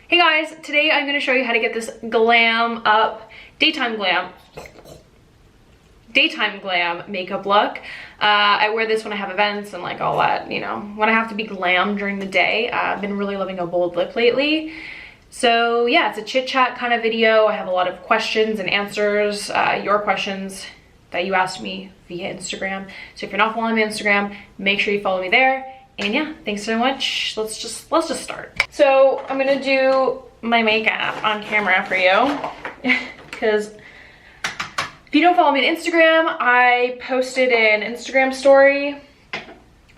Hey guys, today I'm going to show you how to get this glam up, daytime glam makeup look. I wear this when I have events and like all that, you know, when I have to be glam during the day. I've been really loving a bold lip lately. So yeah, it's a chit chat kind of video. I have a lot of questions and answers, your questions that you asked me via Instagram. So if you're not following me on Instagram, make sure you follow me there. And yeah, thanks so much. Let's just start. So I'm gonna do my makeup on camera for you because if you don't follow me on Instagram, I posted an Instagram story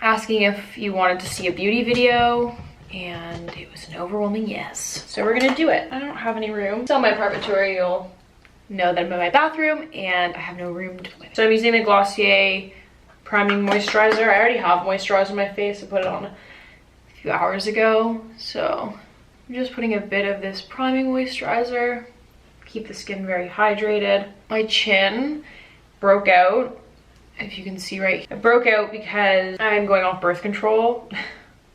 asking if you wanted to see a beauty video, and it was an overwhelming yes. So we're gonna do it. I don't have any room. So in my apartment tour, you'll know that I'm in my bathroom and I have no room to play. So I'm using the Glossier priming moisturizer. I already have moisturizer on my face. I put it on a few hours ago. So I'm just putting a bit of this priming moisturizer. Keep the skin very hydrated. My chin broke out, if you can see right here. It broke out because I'm going off birth control,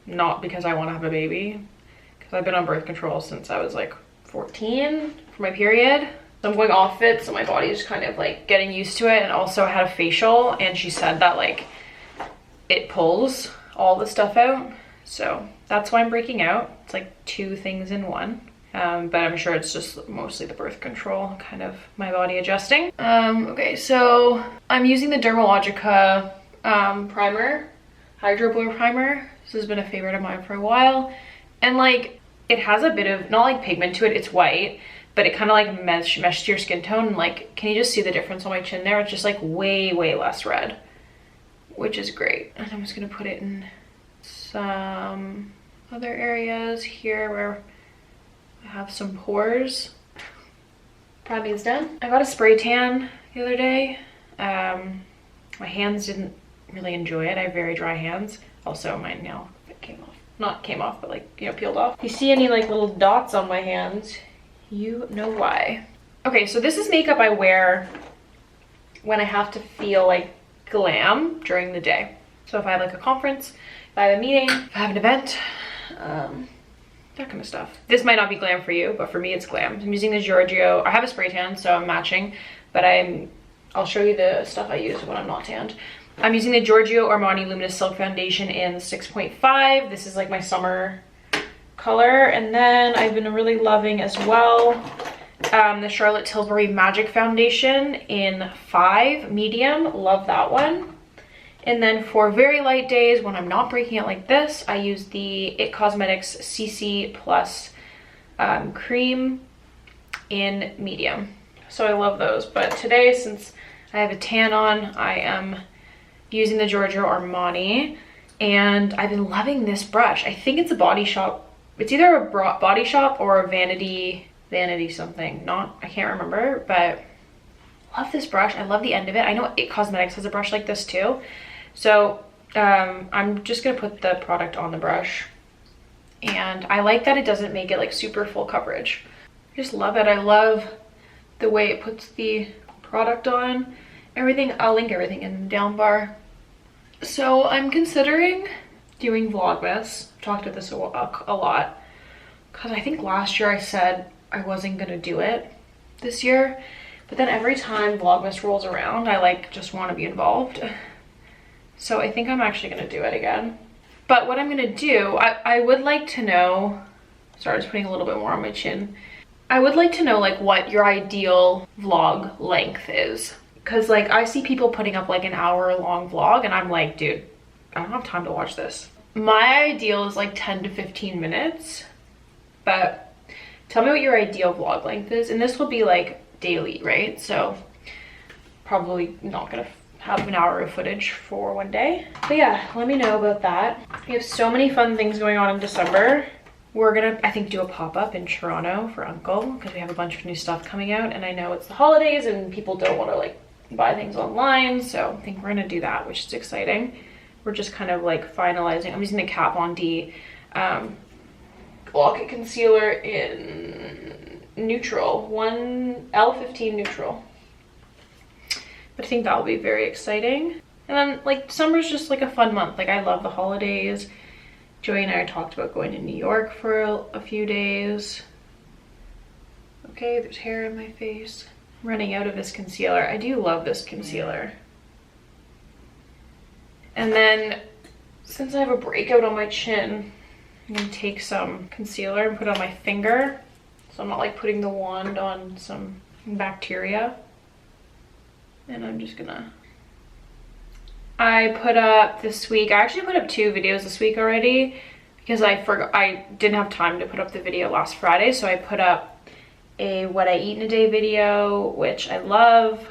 not because I want to have a baby, because I've been on birth control since I was like 14 for my period. So I'm going off it, so my body is kind of like getting used to it. And also I had a facial and she said that like it pulls all the stuff out. So that's why I'm breaking out. It's like two things in one. But I'm sure it's just mostly the birth control, kind of my body adjusting. Okay, so I'm using the Dermalogica primer, Hydro Blur primer. This has been a favorite of mine for a while. And like, it has a bit of, not like pigment to it, it's white, but it kind of like meshed to your skin tone. And like, can you just see the difference on my chin there? It's just like way less red, which is great. And I'm just gonna put it in some other areas here where I have some pores. Priming is done. I got a spray tan the other day. My hands didn't really enjoy it. I have very dry hands. Also, my nail came off. Not came off, but like, you know, peeled off. If you see any like little dots on my hands, you know why. Okay, so this is makeup I wear when I have to feel like glam during the day. So if I have like a conference, if I have a meeting, if I have an event, that kind of stuff. This might not be glam for you, but for me it's glam. I'm using the Giorgio. I have a spray tan, so I'm matching, but I'll show you the stuff I use when I'm not tanned. I'm using the Giorgio Armani Luminous Silk Foundation in 6.5. This is like my summer color. And then I've been really loving as well the Charlotte Tilbury Magic Foundation in 5 medium. Love that one. And then for very light days when I'm not breaking out like this, I use the It Cosmetics CC Plus cream in medium. So I love those. But today, since I have a tan on, I am using the Giorgio Armani. And I've been loving this brush. I think it's a Body Shop. It's either a Body Shop or a Vanity something. I can't remember, but love this brush. I love the end of it. I know It Cosmetics has a brush like this too. So I'm just gonna put the product on the brush, and I like that it doesn't make it like super full coverage. I just love it. I love the way it puts the product on. Everything, I'll link everything in the down bar. So I'm considering doing Vlogmas. I've talked about this a lot because I think last year I said I wasn't gonna do it this year, but then every time Vlogmas rolls around, I like just want to be involved. So I think I'm actually gonna do it again. But what I'm gonna do, I would like to know, sorry, I was putting a little bit more on my chin. I would like to know like what your ideal vlog length is. Cause like I see people putting up like an hour-long vlog and I'm like, dude, I don't have time to watch this. My ideal is like 10 to 15 minutes, but tell me what your ideal vlog length is. And this will be like daily, right? So probably not gonna have an hour of footage for one day. But yeah, let me know about that. We have so many fun things going on in December. We're gonna, I think, do a pop-up in Toronto for Uncle because we have a bunch of new stuff coming out, and I know it's the holidays and people don't want to like buy things online, so I think we're gonna do that, which is exciting. We're just kind of like finalizing. I'm using the Kat Von D Lock-It Concealer in neutral, L15 neutral. But I think that will be very exciting. And then like summer's just like a fun month. Like I love the holidays. Joey and I talked about going to New York for a few days. Okay, there's hair in my face. I'm running out of this concealer. I do love this concealer. And then, since I have a breakout on my chin, I'm gonna take some concealer and put it on my finger. So I'm not like putting the wand on some bacteria. And I'm just gonna... I put up this week, I actually put up 2 videos this week already because I didn't have time to put up the video last Friday. So I put up a what I eat in a day video, which I love.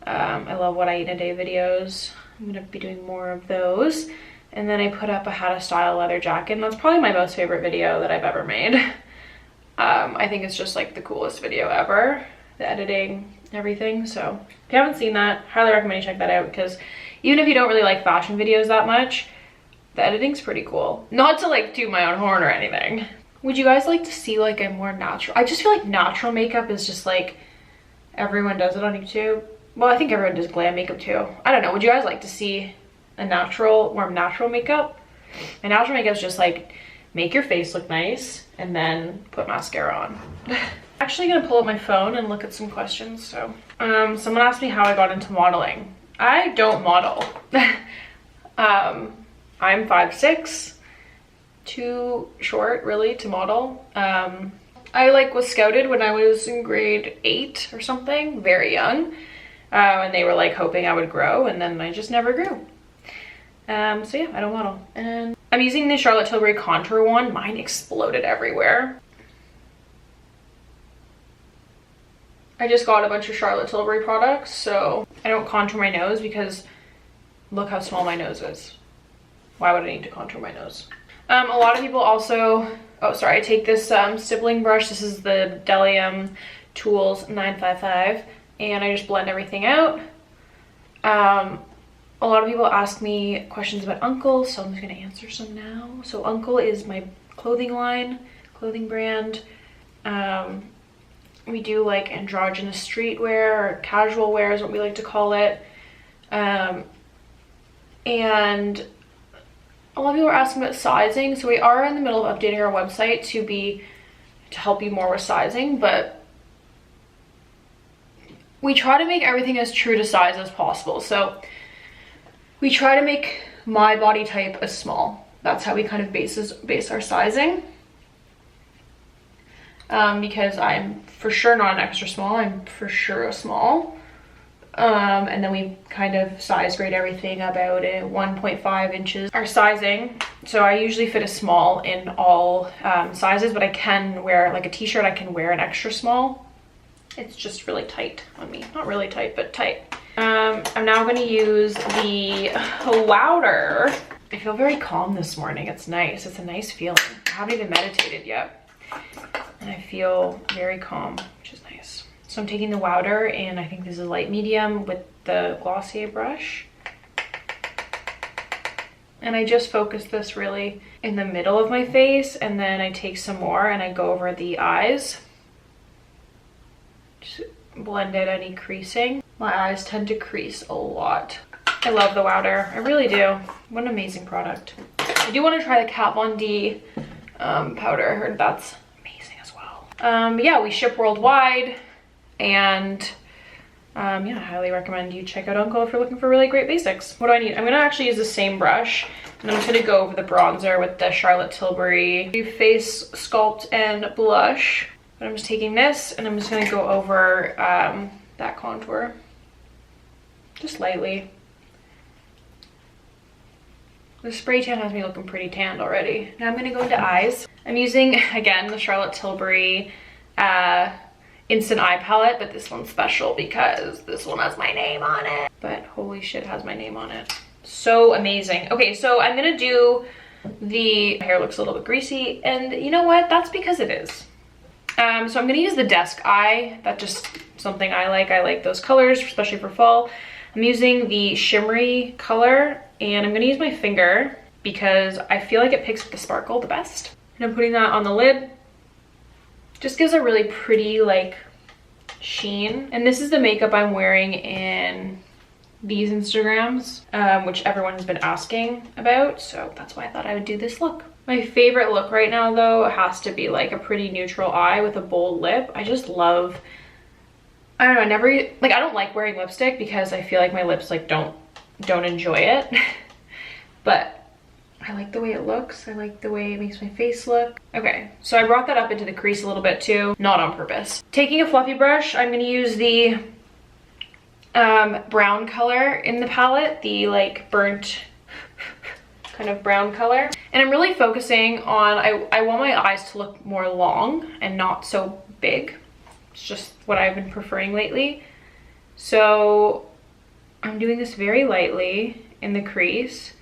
I love what I eat in a day videos. I'm gonna be doing more of those. And then I put up a how to style a leather jacket, and that's probably my most favorite video that I've ever made. I think it's just like the coolest video ever, the editing, everything. So if you haven't seen that, highly recommend you check that out, because even if you don't really like fashion videos that much, the editing's pretty cool. Not to like toot my own horn or anything. Would you guys like to see like a more natural, I just feel like natural makeup is just like, everyone does it on YouTube. Well, I think everyone does glam makeup too. I don't know, would you guys like to see a more natural makeup? And natural makeup is just like, make your face look nice and then put mascara on. Actually gonna pull up my phone and look at some questions. So someone asked me how I got into modeling. I don't model. I'm 5'6", too short really to model. I like was scouted when I was in grade 8 or something, very young, and they were like hoping I would grow, and then I just never grew. So yeah, I don't model. And I'm using the Charlotte Tilbury contour one. Mine exploded everywhere. I just got a bunch of Charlotte Tilbury products, so I don't contour my nose because look how small my nose is. Why would I need to contour my nose? A lot of people also, oh sorry, I take this stippling brush. This is the Delium Tools 955, and I just blend everything out. A lot of people ask me questions about Uncle, so I'm just gonna answer some now. So Uncle is my clothing line, clothing brand. We do like androgynous streetwear, or casual wear is what we like to call it. And a lot of people are asking about sizing. So we are in the middle of updating our website to help you more with sizing, but we try to make everything as true to size as possible. So we try to make my body type as small. That's how we kind of base our sizing. Because I'm for sure not an extra small, I'm for sure a small. And then we kind of size grade everything about 1.5 inches. Our sizing, so I usually fit a small in all sizes, but I can wear like a t-shirt, I can wear an extra small. It's just really tight on me. Not really tight, but tight. I'm now going to use the Louder. I feel very calm this morning. It's nice. It's a nice feeling. I haven't even meditated yet. And I feel very calm, which is nice. So I'm taking the Louder, and I think this is light medium with the Glossier brush. And I just focus this really in the middle of my face, and then I take some more and I go over the eyes. Just blend out any creasing. My eyes tend to crease a lot. I love the Louder, I really do. What an amazing product. I do want to try the Kat Von D powder. I heard that's amazing as well. But yeah, we ship worldwide, and yeah, I highly recommend you check out Uncle if you're looking for really great basics. What do I need? I'm gonna actually use the same brush, and I'm just gonna go over the bronzer with the Charlotte Tilbury Face Sculpt and Blush. But I'm just taking this, and I'm just gonna go over that contour, just lightly. The spray tan has me looking pretty tanned already. Now I'm gonna go into eyes. I'm using, again, the Charlotte Tilbury Instant Eye Palette, but this one's special because this one has my name on it. But holy shit, has my name on it. So amazing. Okay, so I'm gonna do the hair looks a little bit greasy, and you know what? That's because it is. So I'm gonna use the Desk Eye. That's just something I like. I like those colors, especially for fall. I'm using the shimmery color, and I'm gonna use my finger because I feel like it picks up the sparkle the best. And I'm putting that on the lid. Just gives a really pretty like sheen. And this is the makeup I'm wearing in these Instagrams, which everyone has been asking about. So that's why I thought I would do this look. My favorite look right now though has to be like a pretty neutral eye with a bold lip. I just love, I don't know, I don't like wearing lipstick because I feel like my lips like don't enjoy it. But I like the way it looks. I like the way it makes my face look. Okay, so I brought that up into the crease a little bit too, not on purpose. Taking a fluffy brush, I'm gonna use the brown color in the palette, the like burnt kind of brown color. And I'm really focusing on, I want my eyes to look more long and not so big. It's just what I've been preferring lately. So I'm doing this very lightly in the crease,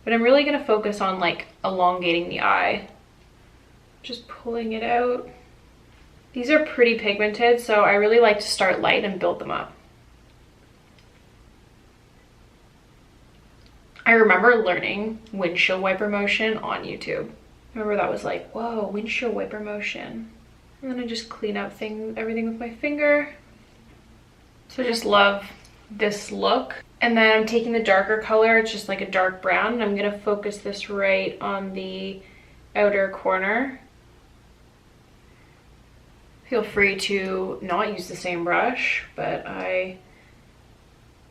but I'm really gonna focus on like elongating the eye. Just pulling it out. These are pretty pigmented, so I really like to start light and build them up. I remember learning windshield wiper motion on YouTube. I remember that was like, whoa, windshield wiper motion. And then I just clean up everything with my finger. So I just love this look. And then I'm taking the darker color, it's just like a dark brown, and I'm gonna focus this right on the outer corner. Feel free to not use the same brush, but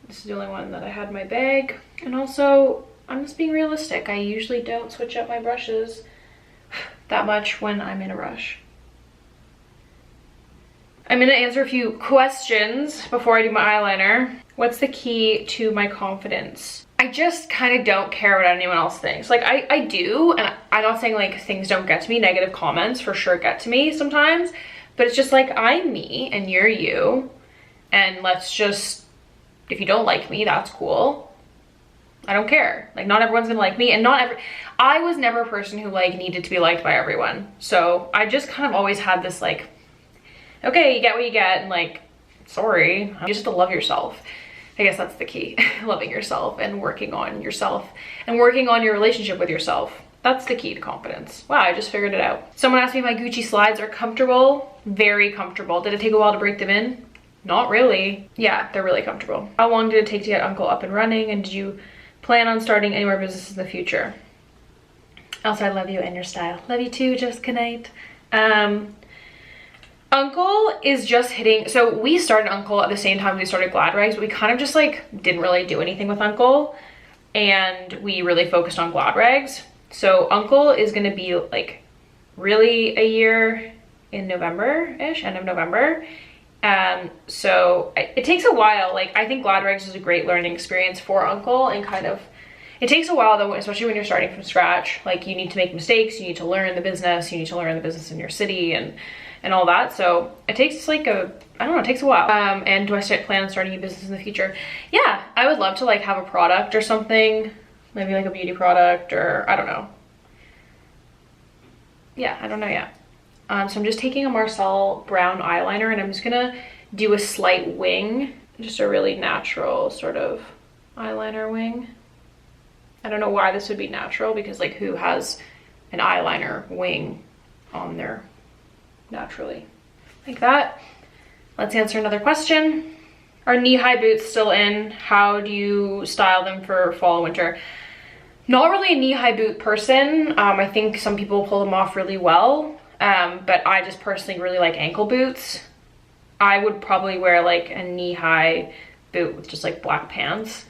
this is the only one that I had in my bag. And also, I'm just being realistic. I usually don't switch up my brushes that much when I'm in a rush. I'm gonna answer a few questions before I do my eyeliner. What's the key to my confidence? I just kind of don't care what anyone else thinks. Like I do, and I'm not saying like things don't get to me. Negative comments for sure get to me sometimes, but it's just like I'm me and you're you, and let's just, if you don't like me, that's cool. I don't care. Like not everyone's gonna like me, and I was never a person who like needed to be liked by everyone. So I just kind of always had this like, okay, you get what you get, and like, sorry. You just have to love yourself. I guess that's the key. Loving yourself and working on yourself and working on your relationship with yourself. That's the key to confidence. Wow, I just figured it out. Someone asked me if my Gucci slides are comfortable. Very comfortable. Did it take a while to break them in? Not really. Yeah, they're really comfortable. How long did it take to get Uncle up and running? And did you plan on starting any more businesses in the future? Also, I love you and your style. Love you too, Jessica Knight. Uncle is just hitting, so we started Uncle at the same time we started Glad Rags, but we kind of just like didn't really do anything with Uncle, and we really focused on Glad Rags. So Uncle is gonna be like really a year in November-ish, end of November. So it takes a while. Like I think Glad Rags is a great learning experience for Uncle, and kind of, it takes a while though, especially when you're starting from scratch. Like you need to make mistakes, you need to learn the business, you need to learn the business in your city and all that. So it takes like I don't know, it takes a while. And do I plan on starting a business in the future? Yeah, I would love to like have a product or something, maybe like a beauty product, or I don't know. Yeah, I don't know yet. So I'm just taking a Marcelle brown eyeliner, and I'm just gonna do a slight wing, just a really natural sort of eyeliner wing. I don't know why this would be natural, because like who has an eyeliner wing on there naturally? Like that. Let's answer another question. Are knee-high boots still in? How do you style them for fall and winter? Not really a knee-high boot person. I think some people pull them off really well. But I just personally really like ankle boots. I would probably wear like a knee-high boot with just like black pants,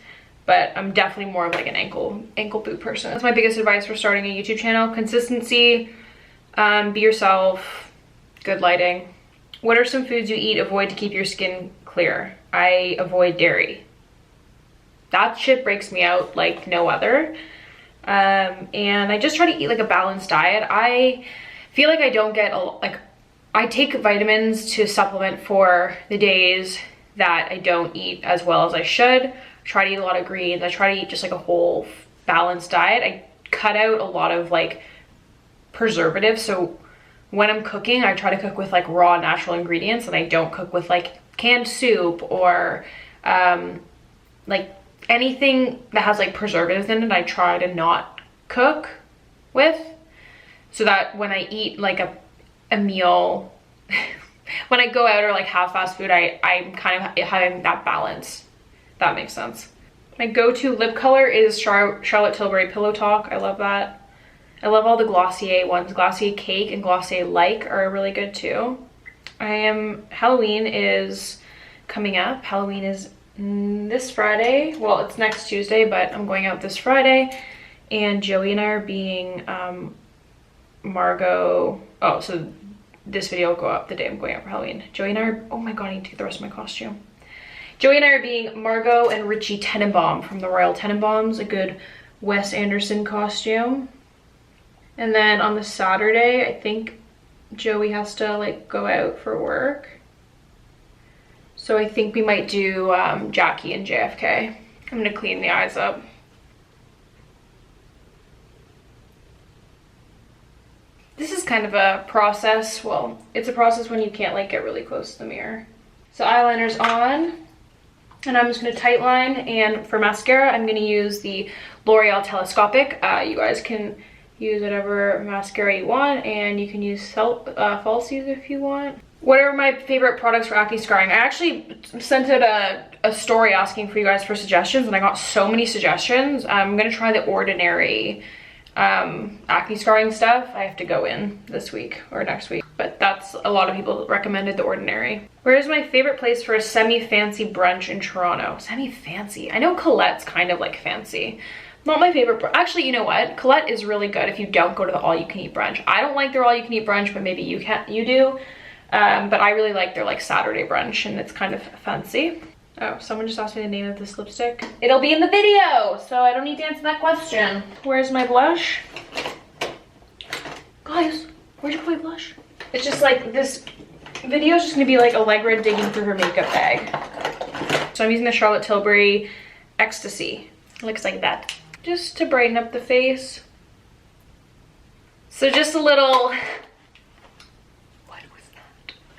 but I'm definitely more of like an ankle boot person. That's my biggest advice for starting a YouTube channel. Consistency, be yourself, good lighting. What are some foods you avoid to keep your skin clear? I avoid dairy. That shit breaks me out like no other. And I just try to eat like a balanced diet. I feel like I don't get I take vitamins to supplement for the days that I don't eat as well as I should. Try to eat a lot of greens. I try to eat just like a whole balanced diet. I cut out a lot of like preservatives. So when I'm cooking, I try to cook with like raw natural ingredients, and I don't cook with like canned soup or like anything that has like preservatives in it. I try to not cook with, so that when I eat like a meal, when I go out or like have fast food, I'm kind of having that balance. That makes sense. My go-to lip color is Charlotte Tilbury Pillow Talk. I love that. I love all the Glossier ones. Glossier Cake and Glossier Like are really good too. Halloween is coming up. Halloween is this Friday. Well, it's next Tuesday, but I'm going out this Friday. And Joey and I are being Margot. Oh, so this video will go up the day I'm going out for Halloween. Joey and I are, oh my god, I need to get the rest of my costume. Joey and I are being Margot and Richie Tenenbaum from the Royal Tenenbaums, a good Wes Anderson costume. And then on the Saturday, I think Joey has to like go out for work. So I think we might do Jackie and JFK. I'm gonna clean the eyes up. This is kind of a process. Well, it's a process when you can't like get really close to the mirror. So eyeliner's on, and I'm just gonna tight line. And for mascara, I'm gonna use the L'Oreal Telescopic. You guys can use whatever mascara you want, and you can use falsies if you want. What are my favorite products for acne scarring? I actually sent out a story asking for you guys for suggestions, and I got so many suggestions. I'm gonna try the Ordinary acne scarring stuff. I have to go in this week or next week, but that's a lot of people recommended the Ordinary. Where is my favorite place for a semi-fancy brunch in Toronto? Semi-fancy? I know Colette's kind of like fancy. Not my favorite. Actually, you know what? Colette is really good if you don't go to the all-you-can-eat brunch. I don't like their all-you-can-eat brunch, but maybe you do. But I really like their like Saturday brunch, and it's kind of fancy. Oh, someone just asked me the name of this lipstick. It'll be in the video, so I don't need to answer that question. Where's my blush? Guys, where'd you put my blush? It's just like this video is just gonna be like Allegra digging through her makeup bag. So I'm using the Charlotte Tilbury Ecstasy. It looks like that. Just to brighten up the face. So just a little, what was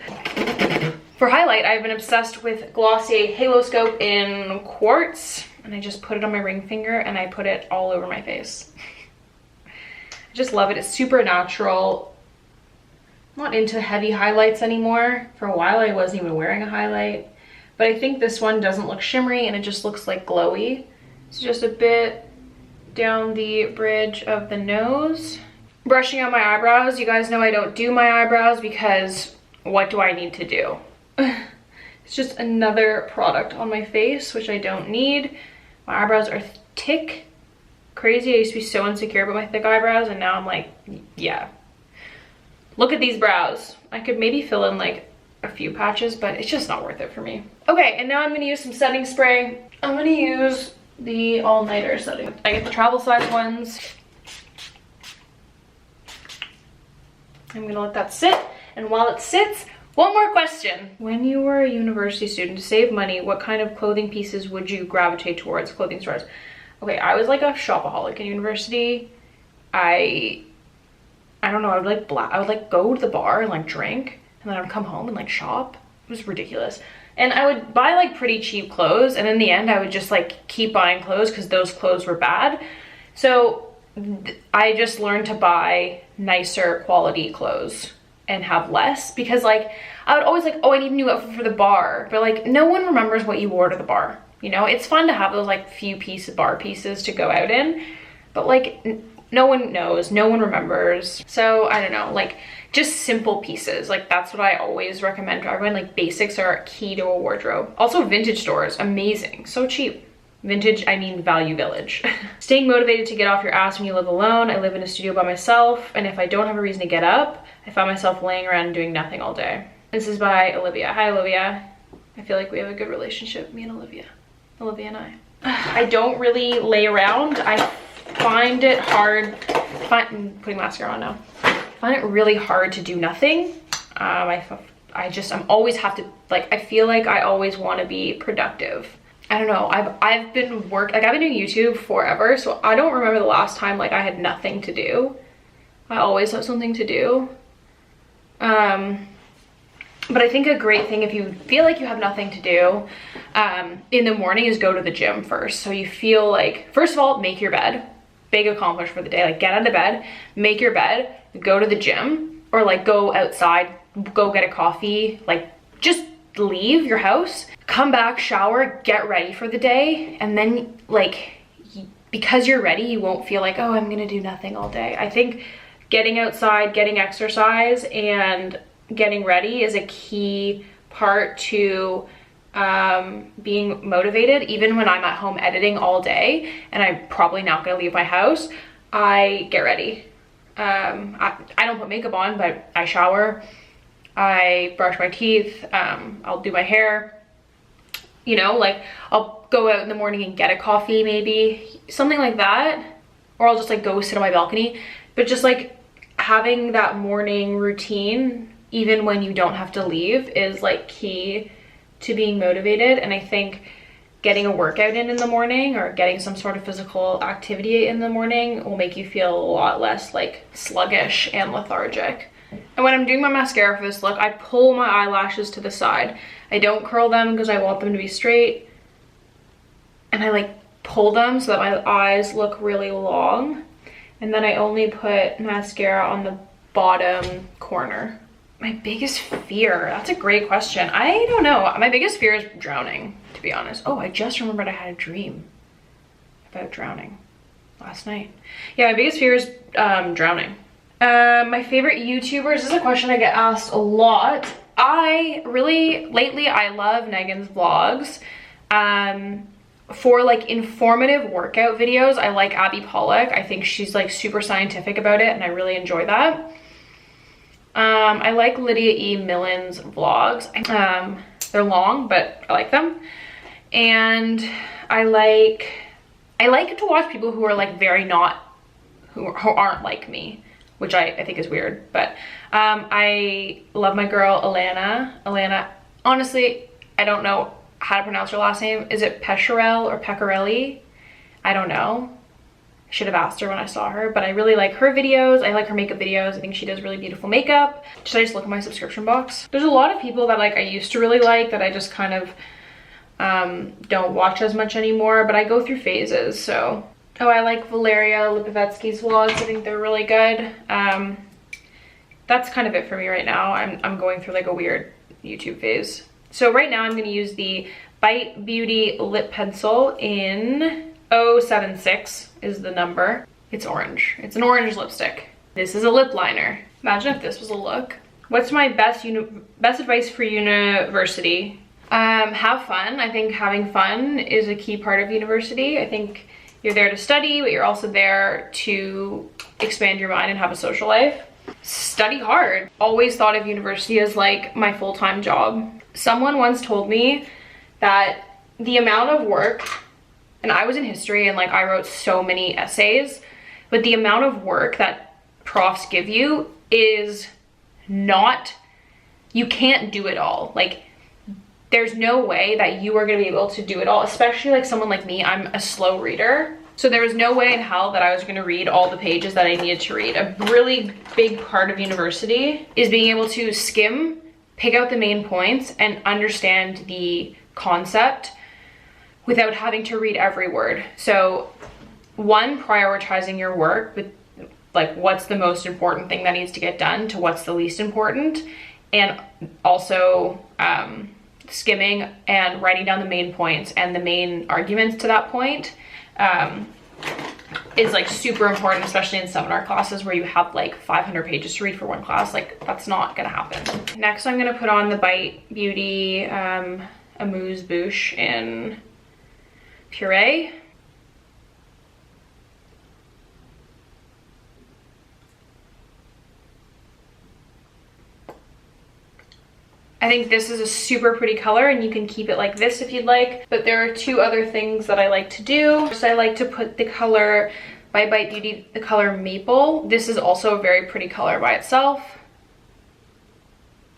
that? For highlight, I've been obsessed with Glossier Halo Scope in Quartz, and I just put it on my ring finger and I put it all over my face. I just love it. It's super natural. I'm not into heavy highlights anymore. For a while I wasn't even wearing a highlight, but I think this one doesn't look shimmery and it just looks like glowy. It's just a bit down the bridge of the nose. Brushing out my eyebrows. You guys know I don't do my eyebrows because what do I need to do? It's just another product on my face, which I don't need. My eyebrows are thick. Crazy. I used to be so insecure about my thick eyebrows, and now I'm like, yeah. Look at these brows. I could maybe fill in like a few patches, but it's just not worth it for me. Okay, and now I'm gonna use some setting spray. I'm gonna use the all-nighter setting. I get the travel size ones. I'm gonna let that sit, and while it sits, one more question. When you were a university student, to save money, what kind of clothing pieces would you gravitate towards clothing stores? Okay, I was like a shopaholic in university. I don't know, I would like go to the bar and like drink, and then I would come home and like shop. It was ridiculous. And I would buy like pretty cheap clothes, and in the end I would just like keep buying clothes because those clothes were bad. So I just learned to buy nicer quality clothes and have less, because like I would always like, oh, I need a new outfit for the bar, but like no one remembers what you wore to the bar. You know, it's fun to have those like few bar pieces to go out in, but like no one knows, no one remembers. So I don't know, like just simple pieces. Like that's what I always recommend to everyone. Like basics are key to a wardrobe. Also vintage stores, amazing, so cheap. Vintage, I mean Value Village. Staying motivated to get off your ass when you live alone. I live in a studio by myself, and if I don't have a reason to get up, I find myself laying around and doing nothing all day. This is by Olivia. Hi Olivia. I feel like we have a good relationship, me and Olivia. Olivia and I. I don't really lay around. I find it hard, I'm putting mascara on now. I find it really hard to do nothing. I'm always have to, like, I feel like I always want to be productive. I don't know, I've been doing YouTube forever, so I don't remember the last time like I had nothing to do. I always have something to do. But I think a great thing if you feel like you have nothing to do in the morning is go to the gym first. So you feel like, first of all, make your bed. Big accomplishment for the day. Like get out of bed, make your bed, go to the gym, or like go outside, go get a coffee, like just leave your house, come back, shower, get ready for the day, and then like because you're ready, you won't feel like, oh, I'm gonna do nothing all day. I think getting outside, getting exercise, and getting ready is a key part to being motivated. Even when I'm at home editing all day and I'm probably not gonna leave my house, I get ready. I don't put makeup on, but I shower, I brush my teeth, I'll do my hair, you know, like I'll go out in the morning and get a coffee, maybe something like that, or I'll just like go sit on my balcony. But just like having that morning routine, even when you don't have to leave, is like key to being motivated. And I think getting a workout in the morning or getting some sort of physical activity in the morning will make you feel a lot less like sluggish and lethargic. And when I'm doing my mascara for this look, I pull my eyelashes to the side. I don't curl them because I want them to be straight. And I like pull them so that my eyes look really long. And then I only put mascara on the bottom corner. My biggest fear, that's a great question. I don't know. My biggest fear is drowning, to be honest. Oh, I just remembered I had a dream about drowning last night. Yeah, my biggest fear is drowning. My favorite YouTubers, this is a question I get asked a lot. Lately, I love Megan's vlogs. For like informative workout videos, I like Abby Pollock. I think she's like super scientific about it and I really enjoy that. I like Lydia E. Millen's vlogs. They're long, but I like them. And I like to watch people who are like who aren't like me, which I think is weird. But I love my girl Alana. Honestly, I don't know how to pronounce her last name. Is it Pecorelli or Pecorelli? I don't know. I should have asked her when I saw her, but I really like her videos. I like her makeup videos. I think she does really beautiful makeup. Should I just look at my subscription box? There's a lot of people that like I used to really like that I just kind of don't watch as much anymore, but I go through phases. So, oh, I like Valeria Lipovetsky's vlogs. I think they're really good. That's kind of it for me right now. I'm going through like a weird YouTube phase. So right now I'm going to use the Bite Beauty lip pencil in 076 is the number. It's orange. It's an orange lipstick. This is a lip liner. Imagine if this was a look. What's my best advice for university? Have fun. I think having fun is a key part of university. I think you're there to study, but you're also there to expand your mind and have a social life. Study hard. Always thought of university as like my full-time job. Someone once told me that the amount of work, and I was in history and like I wrote so many essays, but the amount of work that profs give you is not, you can't do it all. Like there's no way that you are going to be able to do it all, especially like someone like me. I'm a slow reader. So there was no way in hell that I was going to read all the pages that I needed to read. A really big part of university is being able to skim, pick out the main points, and understand the concept without having to read every word. So one, prioritizing your work with like what's the most important thing that needs to get done to what's the least important, and also skimming and writing down the main points and the main arguments to that point is like super important, especially in seminar classes where you have like 500 pages to read for one class. Like that's not gonna happen. Next I'm gonna put on the Bite Beauty Amuse Bouche in Puree. I think this is a super pretty color and you can keep it like this if you'd like, but there are two other things that I like to do. First, I like to put the color by Bite Beauty, the color Maple. This is also a very pretty color by itself.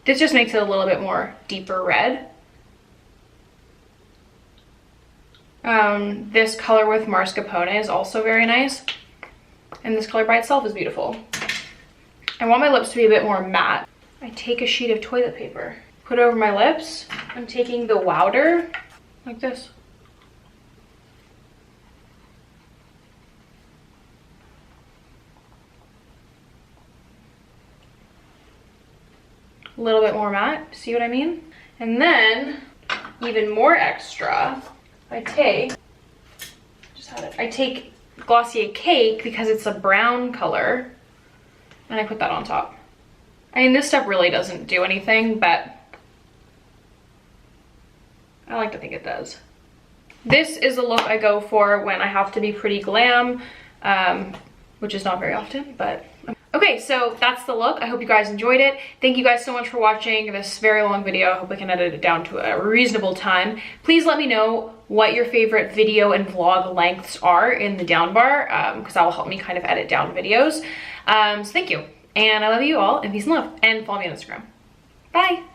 This just makes it a little bit more deeper red. This color with Mascarpone is also very nice. And this color by itself is beautiful. I want my lips to be a bit more matte. I take a sheet of toilet paper, put it over my lips. I'm taking the Wowder, like this. A little bit more matte, see what I mean? And then, even more extra, I take Glossier Cake because it's a brown color. And I put that on top. I mean, this stuff really doesn't do anything, but I like to think it does. This is the look I go for when I have to be pretty glam, which is not very often, but... Okay, so that's the look. I hope you guys enjoyed it. Thank you guys so much for watching this very long video. I hope I can edit it down to a reasonable time. Please let me know what your favorite video and vlog lengths are in the down bar, because that will help me kind of edit down videos. So thank you. And I love you all, and peace and love. And follow me on Instagram. Bye!